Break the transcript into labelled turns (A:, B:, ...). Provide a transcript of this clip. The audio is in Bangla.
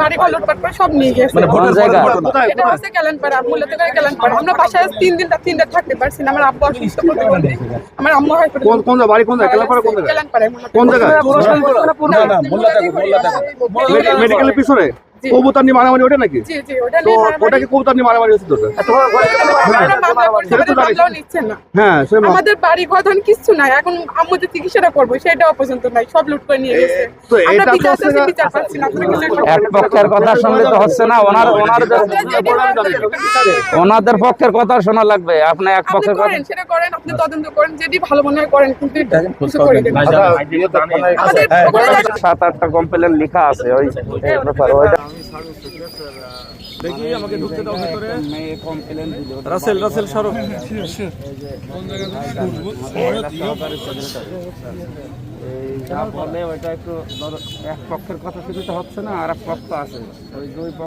A: বাড়িঘর লুটপাট করে সব নিয়ে গেছে।
B: কোন জায়গা?
A: এটা হচ্ছে কেলানপাড়া, মূলত করে কেলানপাড়া। আমরা বাসায় 3 দিন থাকতে পারছি না। আমার আব্বু অসুস্থ প্রতিবন্ধী, আমার আম্মু হয়
C: কোন বাড়ি কোন জায়গা? কেলানপাড়া কোন জায়গা?
A: কেলানপাড়ায়।
C: কোন জায়গায়?
A: মোল্লাতে
C: মেডিকেলের পিছনে
A: জি।
C: কবুতর নিয়ে মারামারি ওঠে নাকি?
A: জি জি, ওটা
C: তো
A: নিয়ে
C: ওটা কি কবুতর নিয়ে মারামারি হচ্ছে? তো
A: আমরা মামলা করছি, আমাদের মামলাও নিচ্ছে না।
C: হ্যাঁ সে
A: আমাদের বাড়ি ঘর ধন কিচ্ছু নাই, এখন আমাদের চিকিৎসাটা করবো সেটাও পর্যন্ত নাই, সব লুট করে নিয়ে গেছে।
C: তো
A: আমরা
C: এটা
A: বিচার
C: তো
A: চাচ্ছি, বিচার পাচ্ছি না।
B: এক পক্ষের কথা শুনলে তো হচ্ছে না, ওনাদের পক্ষের কথা শোনা লাগবে। আপনি এক
A: আপনি
B: পক্ষের কথা
A: করেন, সেটা করেন, আপনি তদন্ত করেন, যেটি ভালো মনে হয় করেন, কিন্তু কিছু করে দেন। আমাদের
B: 7-8টা কমপ্লেন লেখা আছে ওই ব্যাপারে। ওইটা
D: দেখি আমাকে ঢুকতে দাও ভিতরে।
B: কমপ্লেন দিল
D: রাসেল সরব।
B: যা বলে ওইটা একটু এক পক্ষের কথা শুনতে হচ্ছে না, আর এক পক্ষ আছে ওই দুই